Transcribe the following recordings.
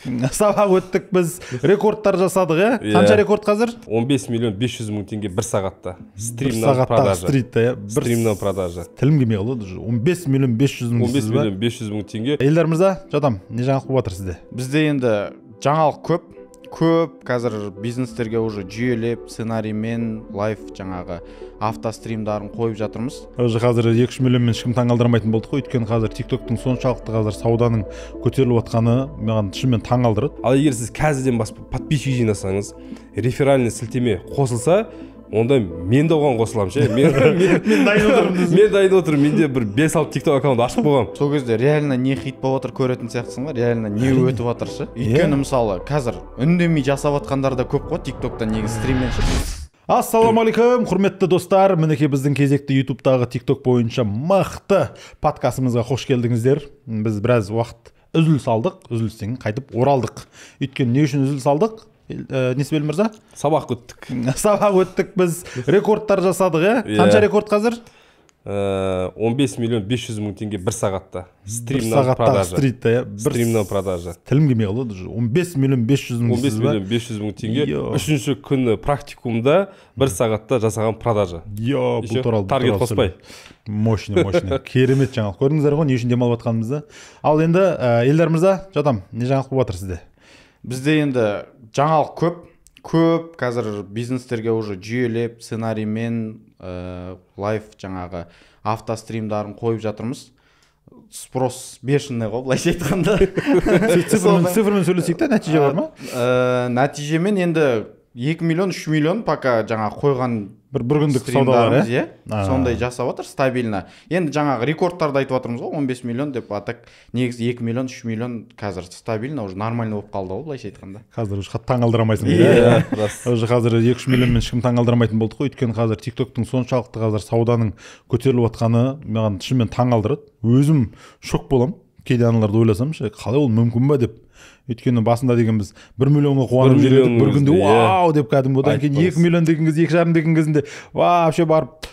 Сабақ өттік біз, рекордтар жасадық, Қанша рекорд қазір? 15 миллион 500 мың теңге бір сағатта. Стримнан продажа. Стримнан продажа. Тілім келмей қалады. 15 миллион 500 мың. 15 миллион 500 мың теңге. Елдар мырза, жадам, не жаңалық болып жатыр сізде? Бізде енді жаңалық көп, қазір бизнестерге уже жүйелеп, сценариймен, лайф жаңағы автостримдарын қойып жатырмыз. Уже қазір 2-3 миллионмен ешкім таңғалдырмайтын болдық қой, өйткені қазір TikTok-тың соншалықты қазір сауданың көтеріліп жатқаны маған шынымен таңғалдырады. Ал егер сіз қазірден подписчик жинасаңыз, реферальный сілтеме қосылса, онда мен де оған қосыламын ше. Мен дайын отырмын. Мен дайын отырмын. Менде бір 5-6 TikTok аккаунт ашып қойғам. Сол кезде реально не хит болып жатыр көретін сияқтысың ба? Реально не өтіп жатыр ше. Өйткені мысалы қазір үндемей жасап жатқандар да көп қой TikTok-та негізі стримнен ше. Ассалаумағалейкум, құрметті достар. Мінекей біздің кезекті YouTube-тағы TikTok бойынша мықты подкастымызға қош келдіңіздер. Біз біраз уақыт үзіліс алдық, үзілістен қайтып оралдық. Өйткені не үшін үзіліс алдық? Несібел мырза? Сабақ өттік. Сабақ өттік біз, рекордтар жасадық, Қанша рекорд қазір? 15 миллион 500 мың теңге бір сағатта. Стримнан продажа. Стримнан продажа. Тілім келмей қалады. 15 миллион 500 мың. 15 миллион 500 мың теңге. Үшінші күні практикумда бір сағатта жасаған продажа. Бұл туралы таргет қоспай. Мощный. Керемет жаңалық. Көрдіңіздер ғой, не үшін демалып жатқанымызды. Ал енді Елдар мырза, жадам, не жаңалық болып жатыр сізде? Бізде енді жаңалық көп, қазір бизнестерге уже жүйелеп, сценариймен, лайф жаңағы автостримдарын қойып жатырмыз. Спрос бешеный ғой, былайша айтқанда. Цифрмен сөйлесек те, нәтиже бар ма? Нәтижемен енді 2 миллион, 3 миллион пока жаңағы қойған бір күндік саудалар, сондай жасап отыр, стабильно. Енді жаңағы рекордтарды айтып отырмыз ғой, 15 миллион деп атак, негізі 2 миллион, 3 миллион қазір стабильно, уже нормально болып қалды ғой, былайша айтқанда. Қазір уже таңғалдырамайсың. Уже қазір 2-3 миллионмен ешкім таңғалдырамайтын болдық қой, өйткені қазір TikTok-тың соншалықты қазір сауданың көтеріліп жатқаны маған шынымен таңғалдырады. Өзім шок боламын. Кейде аналарды ойласам, қалай ол мүмкін ба деп. Өйткені басында деген біз 1 миллионға қуанып жүретіп, бір күнде вау деп кәдімгі, одан кейін 2 миллион деген кезде, 2,5 деген кезінде вообще барып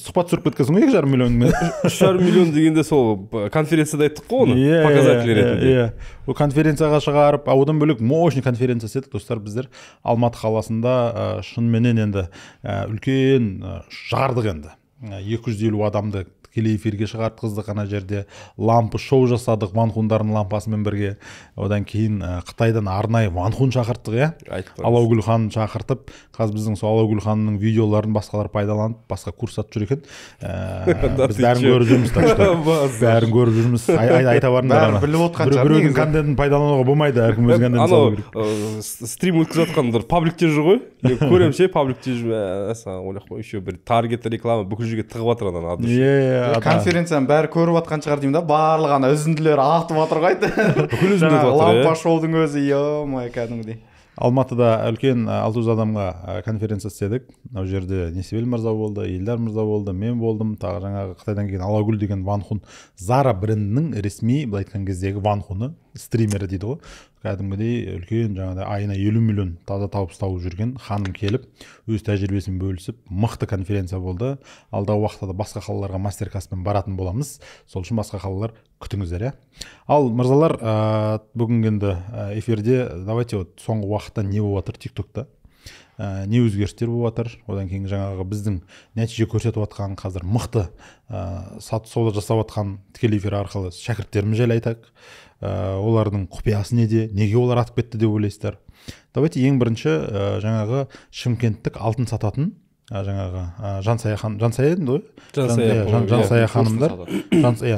сұхбат түсіріп кеткенсің ғой 2,5 миллионмен. 3,5 миллион дегенде сол конференцияда айттық қой оны, показатель ретінде. Ол конференцияға шығарып, одан бөлек мощный конференция істедік достар. Біздер Алматы қаласында шынымен енді үлкен жардық енді. 250 адамды тікелей эфирге шығартқыздық ана жерде, лампы шоу жасадық Ванхундардың лампасымен бірге. Одан кейін Қытайдан арнайы Ванхун шақырттық, Алаугүл ханын шақыртып, қазір біздің сол Алаугүл ханның видеоларын басқалар пайдаланып, басқа курс атып жүр екен. Біз бәрін көріп жүрміз, бәрін көріп жүрміз. Айта барыңдар. Бәрін біліп отқан шығар. Біреудің контентін пайдалануға болмайды, әркім өз контентін салу керек. Стрим өткізіп жатқандар пабликте жүр ғой. Көрем ше, пабликте жүр. Ойлап қой, еще бір таргет реклама бүкіл жерге тығып жатыр ананың. Конференцияның бәрі көріп жатқан шығар деймін да, барлық ана үзінділер ағытып жатыр ғой. Жаңағы лампа шоудың өзі, ё-май, кәдімгідей. Алматыда үлкен 600 адамға конференция істедік. Ол жерде Несібел мырза болды, Елдар мырза болды, мен болдым. Тағы жаңағы Қытайдан келген Алаугүл деген Ванхун, Zara брендінің ресми, былай айтқан кездегі Ванхуны, стримері дейді ғой. Кәдімгідей үлкен жаңағыдай айына 50 миллион таза табыс тауып жүрген ханым келіп, өз тәжірибесін бөлісіп, мықты конференция болды. Алдағы уақытта да басқа қалаларға мастер-класспен баратын боламыз. Сол үшін басқа қалалар күтіңіздер, Ал мырзалар, бүгін енді эфирде давайте соңғы уақытта не болып жатыр TikTok-та? Не өзгерістер болып жатыр? Одан кейін жаңағы біздің нәтиже көрсетіп жатқан қазір мықты сауда жасап жатқан тікелей эфир арқылы шәкірттеріміз жайлы айтайық. Олардың құпиясы неде, неге олар атып кетті деп ойлайсыздар? Давайте ең бірінші жаңағы Шымкенттік алтын сататын жаңағы Жансая енді ғой? Жансая ханымдар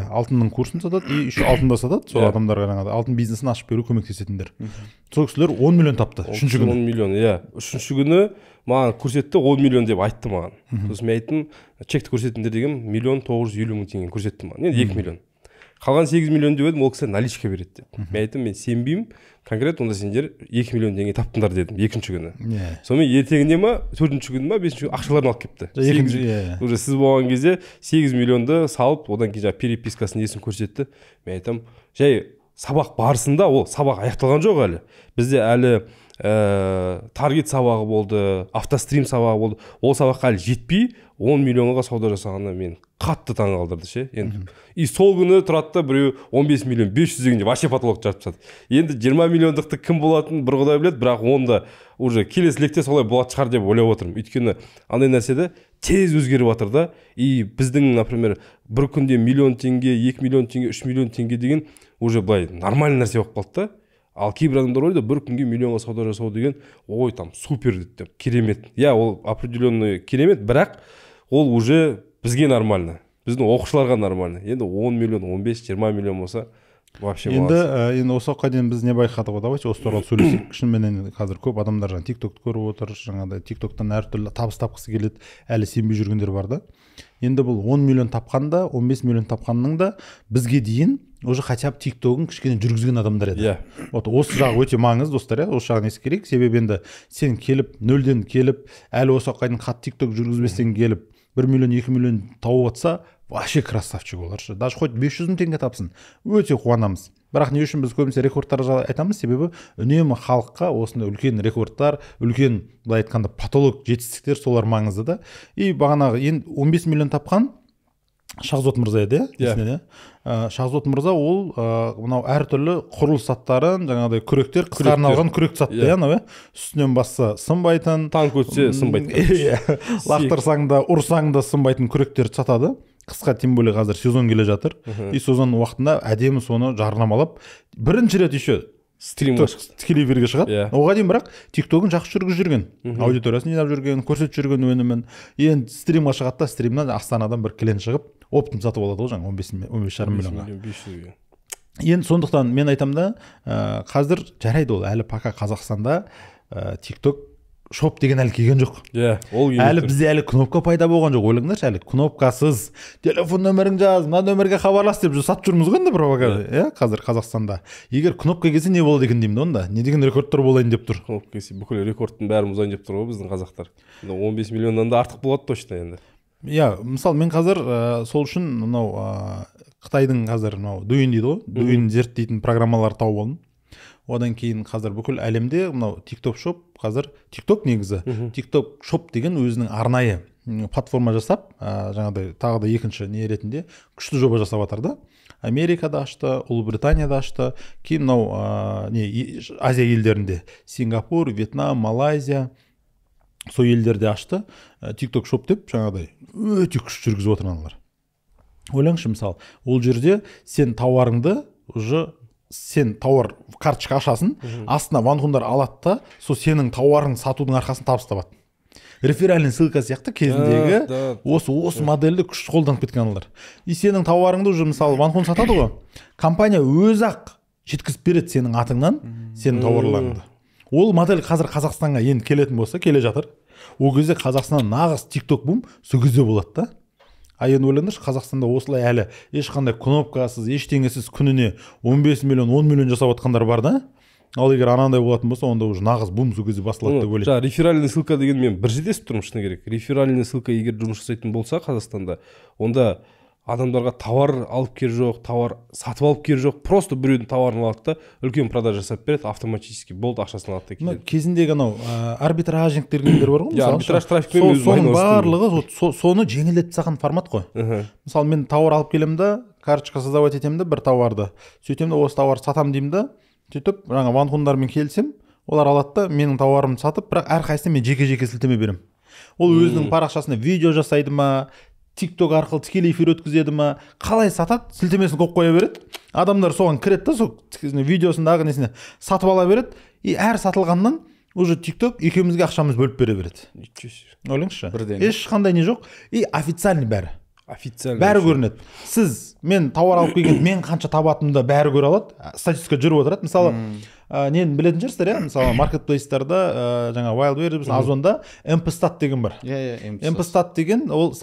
алтынның курсын сатады, и еще алтын да сатады. Сол адамдарға жаңағы алтын бизнесін ашып беру көмектесетіндер. Сол кісілер 10 миллион тапты үшінші күні. 10 миллион, үшінші күні маған көрсетті 10 миллион деп айтты маған. Сосын мен айттым, чекті көрсетіңдер деген 1,950,000 теңге көрсетті маған. Енді 2 миллион. Қалған 8 миллион деп едім, ол кісі наличка береді деп. Мен айттым, мен сенбеймін, конкрет онда сендер 2 миллион теңге таптыңдар дедім екінші күні. Сонымен ертеңінде ма, 4-ші күні ма, 5-ші күні ақшаларын алып кепті. Уже сіз болған кезде 8 миллионды салып, одан кейін перепискасын несін көрсетті. Мен айтам, жай сабақ барысында ол сабақ аяқталған жоқ әлі. Бізде әлі таргет сабағы болды, автострим сабағы болды. Ол сабаққа әлі жетпей 10 миллионға сауда жасағанда мен қатты таң қалдырды ше. Енді и сол күні тұрады да біреу 15 миллион 500 дегенде вообще потолок жарып тастады. Енді 20 миллиондықты кім болатынын бір құдай біледі, бірақ онда уже келесі лекте солай болады шығар деп ойлап отырмын. Өйткені андай нәрседе тез өзгеріп жатыр да. И біздің, например, бір күнде миллион теңге, 2 миллион теңге, 3 миллион теңге деген уже былай нормальный нәрсе болып қалды да. Ал кейбір адамдар ойлайды, бір күнге миллионға сауда жасау деген, ой, там супер деп, керемет. Я, ол определенный керемет, бірақ ол уже бізге нормально. Біздің оқушыларға нормально. Енді 10 миллион, 15-20 миллион болса, вообще молодец. Енді осы уақытқа дейін біз не байқадық, давайте осы туралы сөйлесек. Шынымен қазір көп адамдар жаңа TikTok-ты көріп отыр, жаңағыдай TikTok-тан әртүрлі табыс тапқысы келеді, әлі сенбей жүргендер бар да. Енді бұл 10 миллион тапқанда, 15 миллион тапқанның да бізге дейін уже хотя бы TikTok-ын кішкене жүргізген адамдар еді. Вот осы жағы өте маңызды достар, осы жағын ескерейік. Себебі енді сен келіп, нөлден келіп, әлі осы уақытқа дейін қатты TikTok жүргізбестен келіп, 1 миллион, 2 миллион тауып отса, вообще красавчик оларшы. Даже хоть 500 мың теңге тапсын, өте қуанамыз. Бірақ не үшін біз көбінесе рекордтар жайлы айтамыз, себебі үнемі халыққа осындай үлкен рекордтар, үлкен, былай айтқанда, потолок жетістіктер солар маңызды да. И бағанағы 15 миллион тапқан Шахзод мырза еді, есіне. Шахзод мырза ол мынау әртүрлі құрылыс заттарын, жаңағыдай күректер, қысқа арналған күрек сатты, үстінен басса сынбайтын, танк өтсе сынбайтын. Лақтырсаң да, ұрсаң да сынбайтын күректерді сатады. Қысқа, тем более қазір сезон келе жатыр. И сезон уақытында әдемі соны жарнамалап, бірінші рет еще тікелей эфирге шығады. Оған дейін бірақ TikTok-ын жақсы жүргізіп жүрген, аудиториясын жинап жүрген, көрсетіп жүрген өнімін. Енді стримға шығады да, стримнан Астанадан бір клиент шығып, оптом сатып алады ғой, жаңа 15,5 миллионға. Енді сондықтан мен айтам да, қазір жарайды ол әлі пока Қазақстанда TikTok шоп деген әлі келген жоқ. Әлі бізде әлі кнопка пайда болған жоқ. Ойлаңдаршы, әлі кнопкасыз телефон нөмірің жаз, мына нөмірге хабарлас деп сатып жүрміз ғой енді пропаганда. Қазір Қазақстанда. Егер кнопка келсе не болады екен деймін да онда. Не деген рекордтар болайын деп тұр. Кнопка келсе бүкіл рекордтың бәрін бұзайын деп тұр ғой біздің қазақтар. 15 миллионнан да артық болады точно енді. Мысалы мен қазір сол үшін мынау Қытайдың қазір мынау Douyin дейді ғой, Douyin зерттейтін программалар тауып алдым. Одан кейін қазір бүкіл әлемде мынау TikTok шоп, қазір TikTok негізі TikTok шоп деген өзінің арнайы платформа жасап, жаңағыдай тағы да екінші не ретінде күшті жоба жасап жатыр да. Америкада ашты, Ұлыбританияда ашты, кейін мынау Азия елдерінде Сингапур, Вьетнам, Малайзия сол елдерде ашты. TikTok шоп деп жаңағыдай өте күшті жүргізіп отыр аналар. Ойлаңшы, мысалы, ол жерде сен тауарыңды уже сен тауар карточка ашасың, астына ванхундар алады да, сол сенің тауарың сатудың арқасын табыс табады. Реферальный ссылка сияқты кезіндегі осы модельді күшті қолданып кеткен аналар. И сенің тауарыңды уже мысалы ванхун сатады ғой, компания өзі-ақ жеткізіп береді сенің атыңнан сенің тауарларыңды. Ол модель қазір Қазақстанға енді келетін болса, келе жатыр. Ол кезде Қазақстаннан нағыз TikTok бум сол кезде болады да. Енді ойлаңдаршы, Қазақстанда осылай әлі ешқандай кнопкасыз, ештеңесіз күніне 15 миллион, 10 миллион жасап отқандар бар да. Ал егер анандай болатын болса, онда уже нағыз бум сол кезде басылады деп ойлаймын. Реферальный ссылка деген мен бір жерде естіп тұрмын, шыны керек. Реферальный ссылка егер жұмыс жасайтын болса Қазақстанда, онда адамдарға товар алып кер жоқ, товар сатып алып кер жоқ, просто біреудің товарын алады да, үлкен продажа жасап береді, автоматически болды, ақшасын алады да келеді. Кезіндегі анау арбитражник дегендер бар ғой, мысалы. Арбитраж трафикпен өзі соның барлығы соны жеңілдетіп тастаған формат қой. Мысалы мен товар алып келемін да, карточка создавать етемін да бір товарды. Сөйтемін да осы товарды сатамын деймін да, сөйтіп жаңа ванхундармен келсем, олар алады да менің товарымды сатып, бірақ әрқайсысына мен жеке-жеке сілтеме беремін. Ол өзінің парақшасына видео жасайды ма, TikTok арқылы тікелей эфир өткізеді ма, қалай сатады, сілтемесін қойып қоя береді. Адамдар соған кіреді да, сол видеосындағы несіне сатып ала береді. И әр сатылғаннан уже TikTok екеумізге ақшамыз бөліп бере береді. Ойлаңызшы, ешқандай не жоқ. И официальный бәрі. Бәрі көрінеді. Сіз, мен тауар алып келген, мен қанша табатынымда бәрі көре алады. Статистика жүріп отырады. Мысалы, нені білетін жүрсіздер, мысалы, маркетплейстарда, жаңа Wildberries, Озонда MP-Stat деген бар. MP-Stat деген, ол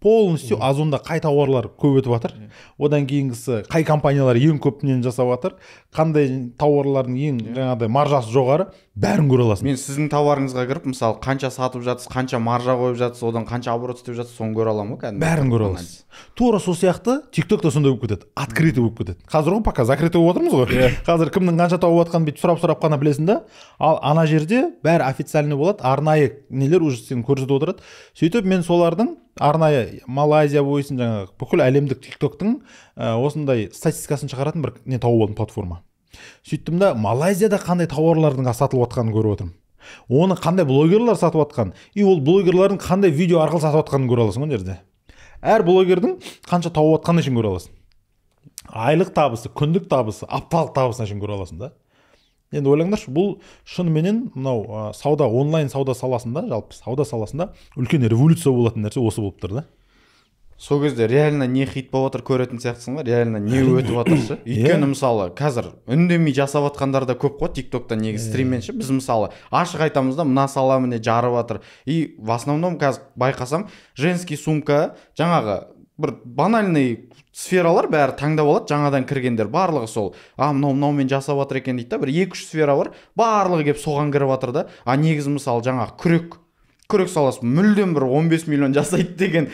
полностью Озонда қай тауарлар көп өтіп жатыр. Одан кейінгісі қай компаниялар ең көпінен жасап жатыр, қандай тауарлардың ең жаңағыдай маржасы жоғары, бәрін көре аласың. Мен сіздің тауарыңызға кіріп, мысалы, қанша сатып жатсыз, қанша маржа қойып жатсыз, одан қанша оборот істеп жатсыз, соны көре аламын ғой, бәрін көре аласыз. Тура сол сияқты TikTok та сондай болып кетеді, открытый болып кетеді. Қазір ғой пока закрытый болып отырмыз ғой. Қазір кімнің қанша тауары болып жатқанын бүйтіп сұрап қана білесің да. Ал ана жерде бәрі официальный болады, арнайы нелер уже сені көрсетіп отырады. Сөйтіп мен солардың арнайы Малайзия бойсын жаңағы бүкіл әлемдік тиктоктың осындай статистикасын шығаратын бір не тауып алдым, платформа. Сөйттім да Малайзияда қандай тауарлардың сатылып жатқанын көріп отырмын. Оны қандай блогерлар сатып жатқан, и ол блогерлардың қандай видео арқылы сатып жатқанын көре аласың ол жерде. Әр блогердің қанша тауып жатқанын үшін көре аласың. Айлық табысы, күндік табысы, апталық табысын үшін көре аласың да. Енді ойлаңдаршы, бұл шынымен мынау сауда, онлайн сауда саласында, жалпы сауда саласында үлкен революция болатын нәрсе осы болып тұр да. Сол кезде реально не хит болып жатыр көретін сияқтысың ғой, реально не өтіп жатыршы. Өйткені мысалы қазір үндемей жасап жатқандар да көп қой тиктокта, негізі стриммен ше. Біз мысалы ашық айтамыз да, мына сала міне жарып жатыр. И в основном қазір байқасам женский сумка, жаңағы бір банальный сфералар бәрі таңдап алады, жаңадан кіргендер барлығы сол мынаумен жасап жатыр екен дейді да. Бір 2-3 сфера бар, барлығы келіп соған кіріп жатыр да. Негізі мысалы жаңағы күрек саласы мүлдем бір 15 миллион жасайды деген.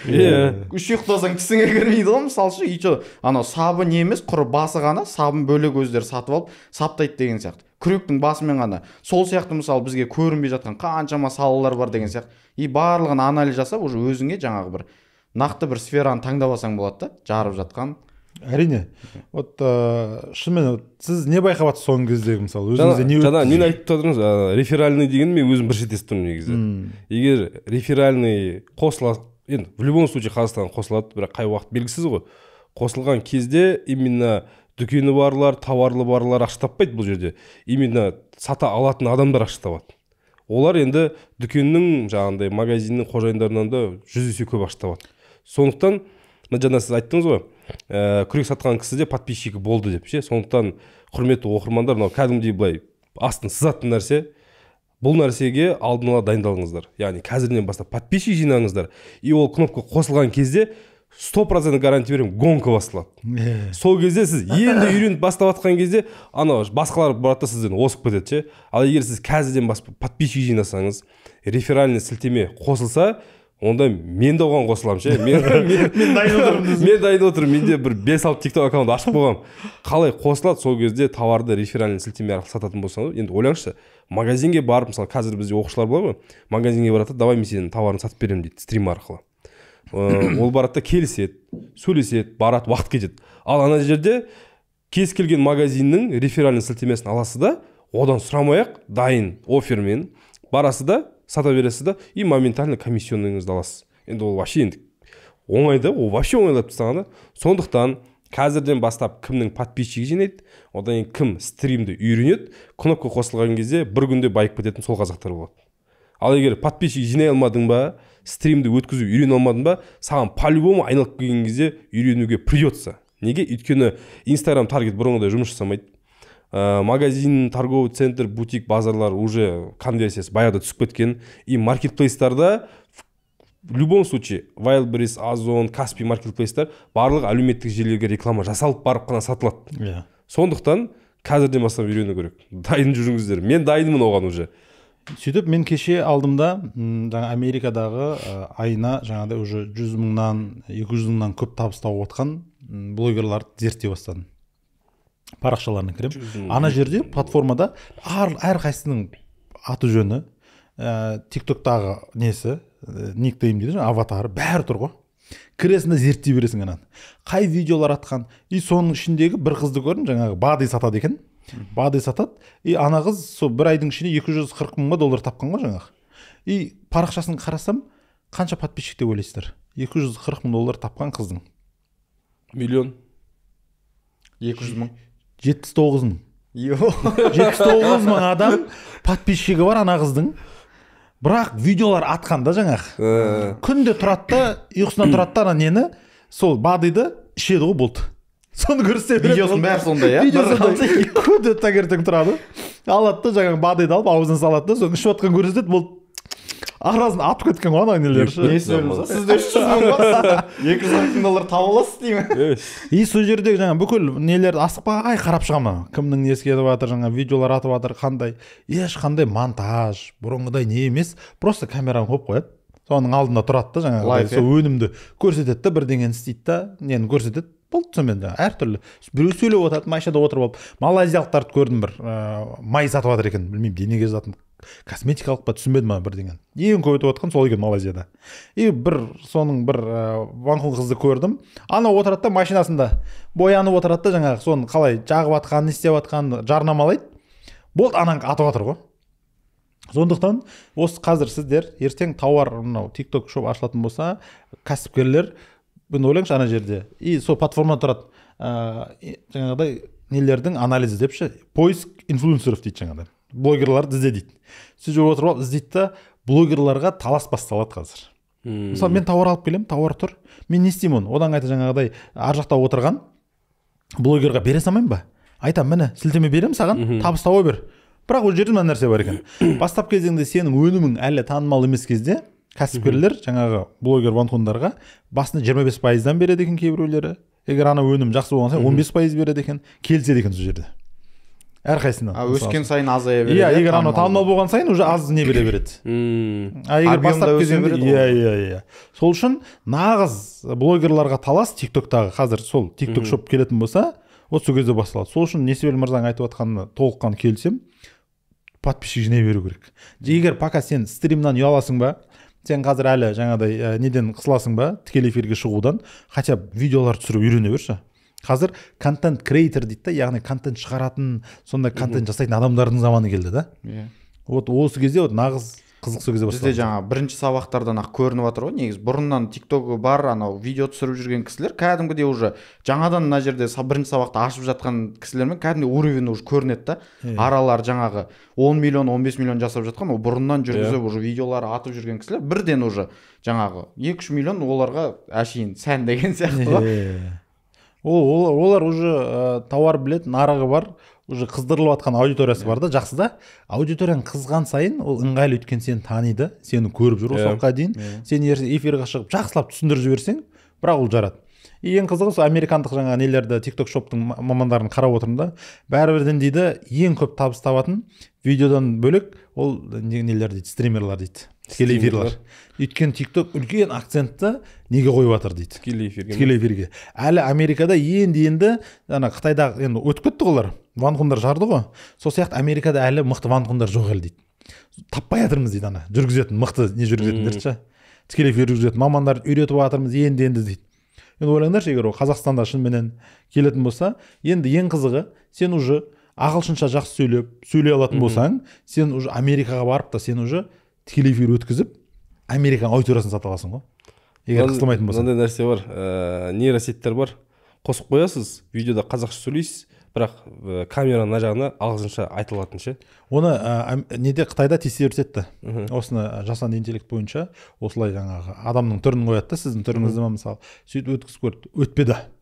Үш ұйықтасаң тісіңе кірмейді ғой мысалы ше. И анау сабы не емес, құры басы ғана, сабын бөлек өздері сатып алып саптайды деген сияқты. Күректің басымен ғана. Сол сияқты мысалы бізге көрінбей жатқан қаншама салалар бар деген сияқты. И барлығын анализ жасап уже өзіңе жаңағы бір нақты бір сфераны таңдап алсаң болады да, жарып жатқан. Әрине. Вот шынымен сіз не байқап жатсыз соңғы кездегі мысалы өзіңізде не жаңа мен айтып тұрдыңыз, реферальный деген мен өзім бір шет естіп тұрмын негізі. Егер реферальный қосыла, енді в любом случае Қазақстан қосылады, бірақ қай уақыт белгісіз ғой. Қосылған кезде именно дүкені барлар, тауарлы барлар ақша таппайды бұл жерде. Именно сата алатын адамдар ақша табады. Олар енді дүкеннің жаңағындай магазиннің қожайындарынан да 100 есе көп ақша табады. Сондықтан жаңа сіз айттыңыз ғой, күрек сатқан кісі де подписчигі болды деп ше. Сондықтан құрметті оқырмандар, мынау кәдімгідей былай астын сызатын нәрсе. Бұл нәрсеге алдын ала дайындалыңыздар. Яғни қазірден бастап подписчик жинаңыздар. И ол кнопка қосылған кезде 100% гарантия беремін, гонка басталады. Сол кезде сіз енді үйреніп бастап жатқан кезде анау басқалар барады да сізден осып кетеді ше. Ал егер сіз қазірден подписчик жинасаңыз, реферальный сілтеме қосылса, онда мен де оған қосыламын ше. Мен дайын отырмын. Менде бір 5-6 TikTok аккаунт ашып қойғам. Қалай қосылады, сол кезде товарды реферальный сілтеме арқылы сататын болсаңыз, енді ойлаңызшы, магазинге барып, мысалы қазір бізде оқушылар болады ғой, магазинге барады, давай мен сенің товарыңды сатып беремін дейді, стрим арқылы. Ол барады да келіседі, сөйлеседі, барады, уақыт кетеді. Ал ана жерде кез келген магазиннің реферальный сілтемесін аласыз да, одан сұрамай-ақ дайын оффермен барасыз да, сата бересіз да, и моментально комиссионныйыңызды аласыз. Енді ол вообще енді оңай да, ол вообще оңайлап тастаған да. Сондықтан қазірден бастап кімнің подписчигі жинайды, одан кім стримді үйренеді, кнопка қосылған кезде бір күнде байып кететін сол қазақтар болады. Ал егер подписчик жинай алмадың ба, стримді өткізу үйрене алмадың ба, саған по-любому айналып келген кезде үйренуге придется. Неге? Өйткені Instagram таргет бұрынғыдай жұмыс жасамайды. Магазин, торговый центр, бутик, базарлар уже конверсиясы баяғыда түсіп кеткен. И маркетплейстарда в любом случае Wildberries, Озон, Каспий маркетплейстар барлық әлеуметтік желілерге реклама жасалып барып қана сатылады. Сондықтан қазірден бастап үйрену керек. Дайын жүріңіздер. Мен дайынмын оған уже. Сөйтіп мен кеше алдымда жаңа Америкадағы айына жаңағыдай уже 100 мыңнан 200 мыңнан көп табыс тауып отқан блогерларды зерттей бастадым. Парақшаларына кірем. Ана жерде платформада әрқайсының аты жөні, тиктоктағы несі, никнейм дейді, аватары бәрі тұр ғой. Кіресінде зерттей бересің ананы. Қай видеолар атқан, и соның ішіндегі бір қызды көрдім, жаңағы бады сатады екен. Бады сатады, и ана қыз сол бір айдың ішінде $240 мың тапқан ғой жаңағы. И парақшасын қарасам, қанша подписчик деп ойлайсыздар? $240 мың тапқан қыздың. Миллион. 200 мың. 79 мың. 79 мың адам подписчигі бар ана қыздың. Бірақ видеолар атқан да жаңағы. Күнде тұрады да, ұйқысынан тұрады да ана нені, сол бадыды ішеді ғой болды. Соны көрсе видеосын бәрі сондай, иә? Видеосын күнде таңертең тұрады. Алады да жаңағы бадыды алып аузына салады да, соны ішіп отқан көрсетеді, болды. Арасын атып кеткен ғой ана нелер. Сізде 300 мың бар, $200 мың тауып аласыз деймін. И сол жердегі жаңа бүкіл нелерді асықпай қарап шығамын. Кімнің несі кетіп жатыр, жаңа видеолар атып жатыр, қандай, ешқандай монтаж, бұрынғыдай не емес, просто камераны қойып қояды. Соның алдында тұрады да жаңағы сол өнімді көрсетеді да, бірдеңені істейді да, нені көрсетеді. болды. Сонымен жаңағы әртүрлі біреу сөйлеп отырады, машинада отырып алып. Малайзиялықтарды көрдім, бір май сатып жатыр екен, білмеймін денеге жататын косметикалық па, түсінбедім ма бірдеңе. Ең көп өтіп жатқан сол екен Малайзияда. И бір соның бір ванхун қызды көрдім. Анау отырады да машинасында боянып отырады да жаңағы соны қалай жағып жатқанын, не істеп жатқанын жарнамалайды. Болды, анаң атып жатыр ғой. Сондықтан осы қазір сіздер ертең тауар мынау TikTok шоп ашылатын болса, кәсіпкерлер мен ойлаңызшы ана жерде и сол платформада тұрады жаңағыдай нелердің анализі депші, поиск инфлюенсеров дейді, жаңағыдай блогерларды ізде дейді. Сөйтіп отырып алып іздейді да блогерларға талас басталады қазір. Мысалы мен тауар алып келемін, тауар тұр, мен не істеймін оны? Одан қайта жаңағыдай ар жақта отырған блогерға бере салмаймын ба? Айтамын, міне сілтеме беремін саған, табыс тауа бер. Бірақ ол жерде мына нәрсе бар екен. Бастап кезеңде сенің өнімің әлі танымал емес кезде кәсіпкерлер жаңағы блогер ванхундарға басында 25%-дан береді екен кейбіреулері. Егер ана өнім жақсы болған сайын 15% береді екен, келіседі екен сол жерде. Әрқайсысына. Өскен сайын азая береді. Иә, егер ана танымал болған сайын уже аз не бере береді. Егер бастап кезеңде иә. Сол үшін нағыз блогерларға талас TikTok-тағы қазір сол TikTok шоп келетін болса, осы кезде басталады. Сол үшін Несібел мырзаның айтып жатқанына толыққан келісем, подписчик жинай беру керек. Егер пока сен стримнан ұяласың ба, сен қазір әлі жаңағыдай неден қысыласың ба, тікелей эфирге шығудан, хотя видеолар түсіріп үйрене берші. Қазір контент креатор дейді да, яғни контент шығаратын, сондай контент жасайтын адамдардың заманы келді да. Вот осы кезде вот нағыз қызық сол кезде басталды. Бізде жаңа бірінші сабақтардан ақ көрініп жатыр ғой, негізі бұрыннан TikTok бар, анау видео түсіріп жүрген кісілер кәдімгідей уже жаңадан мына жерде бірінші сабақты ашып жатқан кісілермен кәдімгідей уровень уже көрінеді да. Аралар жаңағы 10 миллион, 15 миллион жасап жатқан, ол бұрыннан жүргізіп уже видеолар атып жүрген кісілер бірден уже жаңағы 2-3 миллион оларға әшейін сән деген сияқты ғой. Олар уже тауар білет, нарығы бар, уже қыздырылып жатқан аудиториясы бар да, жақсы да. Аудиторияң қызған сайын ол ыңғайлы, өйткені сені таниды, сені көріп жүр осы уақытқа дейін. Сен эфирге шығып жақсылап түсіндіріп жіберсең, бірақ ол жарады. Ең қызығы сол американдық жаңа нелерді TikTok шоптың мамандарын қарап отырмын да, бәрібірден дейді, ең көп табыс табатын видеодан бөлек ол нелер дейді, стримерлар дейді. Тікелей эфирлер. Өйткені TikTok үлкен акцентті неге қойып жатыр дейді. Тікелей эфирге. Әлі Америкада енді ана Қытайда енді өтіп кетті олар. Ванхундар жарды ғой. Сол сияқты Америкада әлі мықты ванхундар жоқ әлі дейді. Таппай жатырмыз дейді ана. Жүргізетін мықты не жүргізетіндерші. Тікелей эфир жүргізетін мамандарды үйретіп жатырмыз енді дейді. Енді ойлаңдаршы, егер ол Қазақстанда шынымен келетін болса, енді ең қызығы, сен уже ағылшынша жақсы сөйлей алатын болсаң, сен уже Америкаға барып та сен уже тікелей эфир өткізіп, Американың аудиториясын сата аласың ғой. Егер қыстамайтын болсаң. Мынандай нәрсе бар, нейросеттер бар. Қосып қоясыз, видеода қазақша сөйлейсіз, бірақ камераның мына жағына ағылшынша айтылатын ше. Оны неде Қытайда тестировать етті. Осыны жасанды интеллект бойынша осылай жаңағы адамның түрін қояды да, сіздің түріңізді мысалы, сөйтіп өткізіп көрді.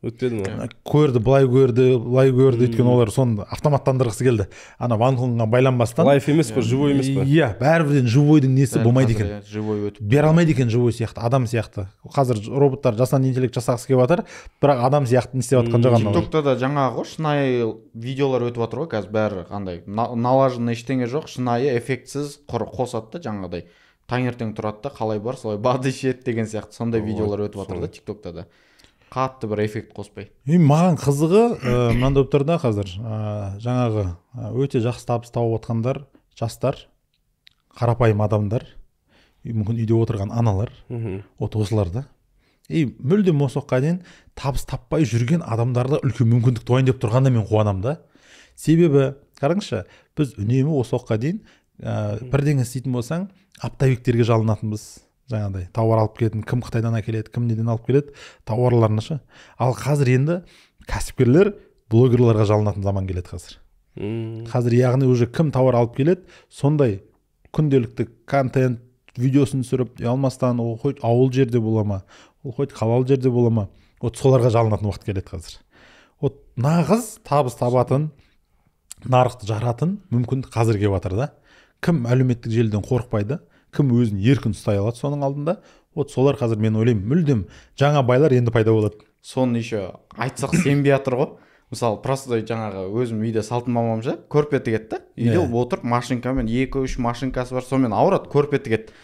Өтпеді ма? Көрді, былай көрді, өйткені олар соны автоматтандырғысы келді. Ана ванхунға байланбастан. Лайф емес пе, живой емес пе? Иә, бәрібірден живойдың несі болмайды екен. Живой өтіп. Бере алмайды екен живой сияқты, адам сияқты. Қазір роботтар жасанды интеллект жасағысы келіп жатыр, бірақ адам сияқты не істеп жатқан жоқ. TikTok'та да жаңағы ғой, шынайы видеолар өтіп жатыр ғой, қазір бәрі қандай налажын ештеңе жоқ, шынайы эффектсіз қосады да, жаңағыдай таңертең тұрады да, қалай бар солай бады ішеді деген сияқты сондай видеолар өтіп жатыр да TikTok'та да, қатты бір эффект қоспай. Маған қызығы мынандай болып тұр да қазір, жаңағы өте жақсы табыс тауып отқандар, жастар, қарапайым адамдар, мүмкін үйде отырған аналар, осылар да. Мүлдем осы уақытқа дейін табыс таппай жүрген адамдарда үлкен мүмкіндік туайын деп тұрғанда мен қуанамын да. Себебі, қараңызшы, біз үнемі осы уақытқа дейін бірдеңе істейтін болсаң, оптовиктерге жалынатынбыз. Жаңағыдай тауар алып келетін, кім Қытайдан әкеледі, кім неден алып келеді, тауарларына ше. Ал қазір енді кәсіпкерлер блогерларға жалынатын заман келеді қазір. Қазір яғни уже кім тауар алып келеді, сондай күнделікті контент видеосын түсіріп, алмастан ол хоть ауыл жерде бола ма, ол хоть қалалы жерде бола ма, вот соларға жалынатын уақыт келеді қазір. Вот нағыз табыс табатын, нарықты жаратын мүмкіндік қазір келіп жатыр да. Кім әлеуметтік желіден қорықпайды, кім өзін еркін ұстай алады соның алдында, вот солар қазір мен ойлаймын, мүлдем жаңа байлар енді пайда болады. Соны еще айтсақ сенбей жатыр ғой. Мысалы, просто жаңағы өзім үйде салтын мамамша көрпе тігеді, үйде отырып машинкамен 2-3 машинкасы бар, сонымен ауырады, көрпе тігеді.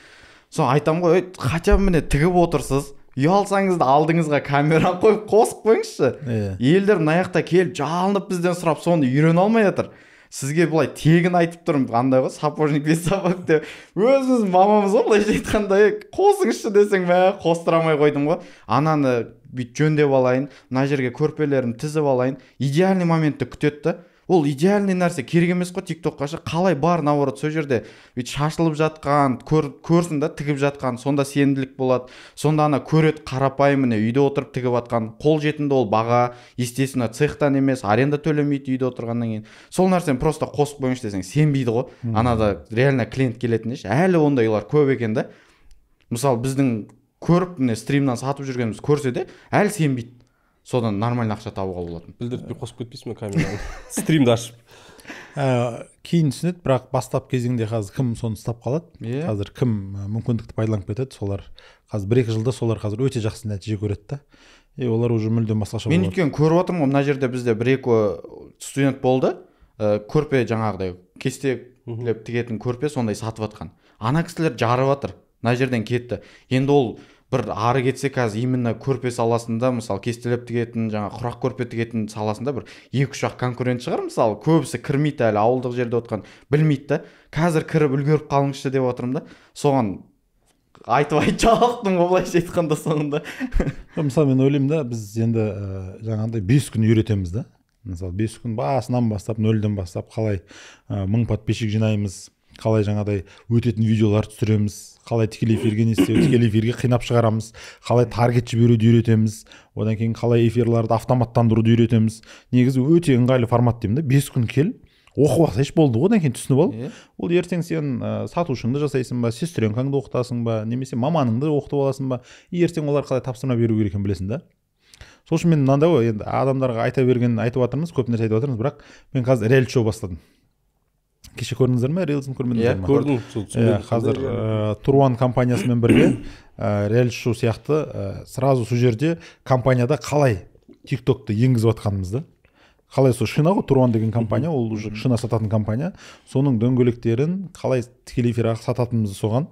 Соны айтам ғой, хотя бы міне тігіп отырсыз, ұялсаңыз да алдыңызға камера қойып қосып қойыңызшы. Елдер мына жақта келіп жалынып бізден сұрап соны үйрене алмай жатыр. Сізге былай тегін айтып тұрмын, андай ғой, сапожник без сапог деп. Өзіміз мамамыз ғой, былайша айтқанда қосыңызшы десең, мә қостыра алмай қойдым ғой. Ананы бүйтіп жөндеп алайын, мына жерге көрпелерін тізіп алайын. Идеальный моментті күтеді. Ол идеальный нәрсе, керек емес қой TikTokқа ше. Қалай бар, наоборот, сол жерде бүйтіп шашылып жатқан, көрсін да тігіп жатқан, сонда сенімділік болады. Сонда ана көреді қарапайым, міне үйде отырып тігіп жатқан, қол жетімді ол баға, естественно, цехтан емес, аренда төлемейді үйде отырғаннан кейін. Сол нәрсені просто қосып қойыңызшы десең, сенбейді ғой. Анада реально клиент келетін еш. Әлі ондайлар көп екен да. Мысалы, біздің көріп, міне стримнан сатып жүргеніміз көрсе де, әлі сенбейді. Содан нормально ақша табуға болатын. Білдіртпей қосып кетпейсің бе камераны? Стримді ашып. Кейін түсінеді, бірақ бастап кезеңде қазір кім соны ұстап қалады? Қазір кім мүмкіндікті пайдаланып кетеді? Солар қазір 1-2 жылда солар қазір өте жақсы нәтиже көреді да. Олар уже мүлдем басқаша болады. Мен өйткені көріп отырмын ғой, мына жерде бізде 1-2 студент болды. Көрпе жаңағыдай кестелеп тігетін көрпе сондай сатып жатқан. Ана кісілер жарып жатыр. Мына жерден кетті. Енді ол бір ары кетсе қазір именно көрпе саласында, мысалы кестелеп тігетін, жаңа құрақ көрпе тігетін саласында бір 2-3 конкурент шығар, мысалы көбісі кірмейді, әлі ауылдық жерде отқан білмейді да. Қазір кіріп үлгеріп қалыңызшы деп отырмын да. Соған айтып жалықтым ғой, былайша айтқанда соңында. Мысалы мен ойлаймын да, біз енді жаңағыдай 5 күн үйретеміз да. Мысалы 5 күн басынан бастап, 0-ден бастап қалай 1000 подписчик жинаймыз, қалай жаңағыдай өтетін видеолар түсіреміз, қалай тікелей эфирге не істеу, тікелей эфирге қинап шығарамыз, қалай таргет жіберуді үйретеміз, одан кейін қалай эфирларды автоматтандыруды үйретеміз. Негізі өте ыңғайлы формат деймін да. 5 күн кел, оқып алсайшы болды ғой, одан кейін түсініп ал. Ол ертең сен сатушыңды жасайсың ба, сестренкаңды оқытасың ба, немесе маманыңды оқытып аласың ба, ертең олар қалай тапсырма беру керек екенін білесің да. Сол үшін мен мынандай ғой, енді адамдарға айтып жатырмыз, көп нәрсе айтып жатырмыз, бірақ мен қазір реалити шоу бастадым. Кеше көрдіңіздер ме? Рилсын көрмедіңіздер ме? Көрдім. Қазір Туруан компаниясымен бірге реалити шоу сияқты сразу сол жерде компанияда қалай TikTok'ты енгізіп жатқанымызды, қалай сол шина ғой, Туруан деген компания, ол уже шина сататын компания, соның дөңгелектерін қалай тікелей эфирге сататынымызды соған.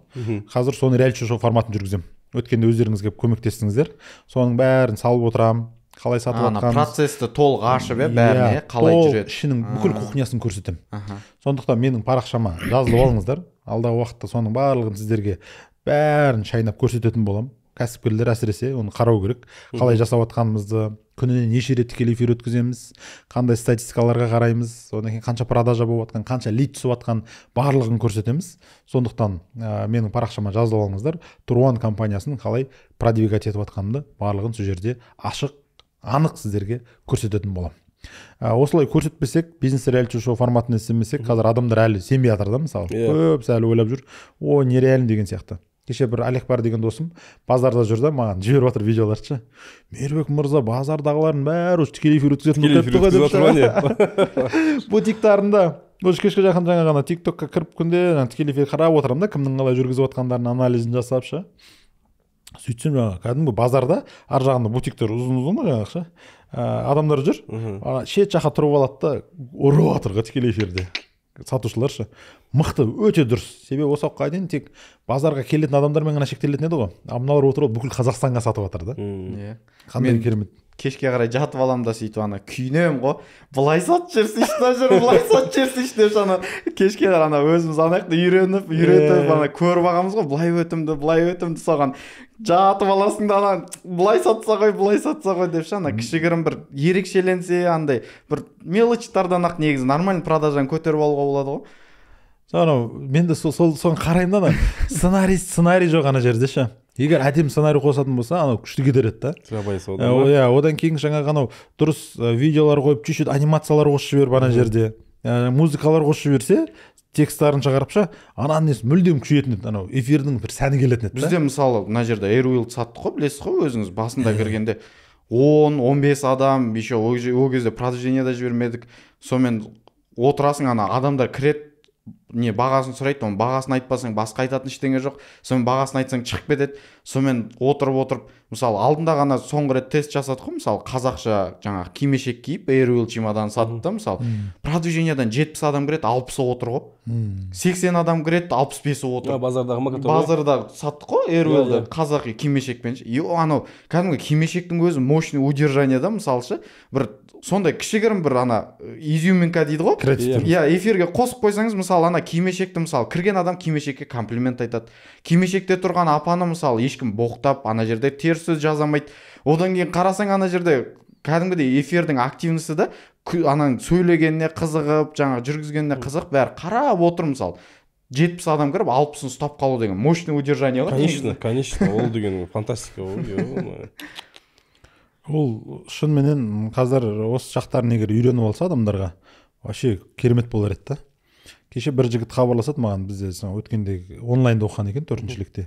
Қазір соны реалити шоу форматын жүргіземін. Өткенде өздеріңіз келіп көмектестіңіздер. Соның бәрін салып отырамын. Қалай сатып жатқанымыз. Процессті толық ашып, бәріне қалай жүреді. Ішінің бүкіл кухнясын көрсетемін. Сондықтан менің парақшама жазылып алыңыздар. Алдағы уақытта соның барлығын сіздерге бәрін шайнап көрсететін боламын. Кәсіпкерлер әсіресе оны қарау керек. Қалай жасап жатқанымызды, күніне неше рет тікелей эфир өткіземіз, қандай статистикаларға қараймыз, одан кейін қанша продажа болып жатқан, қанша лид түсіп жатқан, барлығын көрсетеміз. Сондықтан менің парақшама жазылып алыңыздар. Туруан компаниясының қалай продвигать етіп жатқанымды барлығын сол жерде ашық, анық сіздерге көрсететін боламын. Осылай көрсетпесек, бизнес реалити шоу форматын істемесек, қазір адамдар әлі сенбей жатыр да, мысалы. Көбісі әлі ойлап жүр, о, нереально деген сияқты. Кеше бір Олег бар деген досым базарда жүрді, маған жіберіп жатыр видеоларды. Мейірбек мырза, базардағылардың бәрі тікелей эфир өткізетін болып кетті ғой деп. Бутиктарында кешке жақын жаңа ғана TikTokқа кіріп күнде тікелей эфир қарап отырамын да, кімнің қалай жүргізіп жатқандарын анализін жасап ше. Сөйтсем жаңағы кәдімгі базарда ар жағында бутиктер ұзын-ұзын жаңағы адамдар жүр. Шет жаққа тұрып алады да ұрып жатыр ғой тікелей эфирде. Сатушылар ше. Мықты, өте дұрыс. Себебі осы уақытқа дейін тек базарға келетін адамдармен ғана шектелетін еді ғой. Мыналар отырып бүкіл Қазақстанға сатып жатыр да. Қандай керемет. Кешке қарай жатып аламын да сөйтіп ана күйінемін ғой. Былай сатып жіберсейші мына жер, былай сатып жіберсейші деп ана кешке қарай ана өзіміз анаяқта үйретіп ана көріп алғанбыз ғой. Былай өтімді соған жатып аласың да ана былай сатса ғой деп ана кішігірім бір ерекшеленсе, андай бір мелочтардан ақ негізі нормальный продажаны көтеріп алуға болады ғой. Мен де соны қараймын да, сценарий жоқ ана жерде ше. Егер әдемі сценарий қосатын болса, анау күшті кетереді да. Одан кейін жаңағы анау дұрыс видеолар қойып, чуть-чуть анимациялар қосып жіберіп ана жерде, музыкалар қосып жіберсе, текстарын шығарып ше, ананың несі мүлдем күшейетін еді, анау эфирдің бір сәні келетін еді. Бізде мысалы мына жерде Airwheel саттық қой, білесіз ғой, өзіңіз басында кіргенде 10-15 адам, еще ол кезде продвижениеда жібермедік. Сонымен отырасың, ана адамдар кіреді, не бағасын сұрайды, оның бағасын айтпасаң басқа айтатын ештеңе жоқ, сонымен бағасын айтсаң шығып кетеді. Сонымен отырып мысалы алдында ғана соңғы рет тест жасадық қой, мысалы қазақша жаңағы кимешек киіп Airwheel чемодан саттық та, мысалы продвижениядан 70 адам кіреді, 60-ы отыр ғой, 80 адам кіреді, 65-і отыр. Базардағы макетон Базарда саттық қой Airwheel-ді қазақи кимешекпен. Анау кәдімгі кимешектің өзі мощный удержание да, мысалы ше, бір сондай кішігірім бір ана изюминка дейді ғой. Иә, эфирге қосып қойсаңыз, мысалы ана кимешекті, мысалы кірген адам кимешекке комплимент айтады. Кимешекте тұрған апаны мысалы ешкім боқтап, ана жерде теріс сөз жазамайды. Одан кейін қарасаң ана жерде кәдімгідей эфирдің активнесі да, ананың сөйлегеніне қызығып, жаңа жүргізгеніне қызығып, бәрі қарап отыр. Мысалы 70 адам кіріп 60-ын ұстап қалу деген мощный удержание ғой. Конечно, ол деген фантастика ғой. Ол шынымен қазір осы жақтарын егер үйреніп алса адамдарға, вообще керемет болар еді да. Кеше бір жігіт хабарласады маған, бізде өткенде онлайнда оқыған екен, 4-шілікте.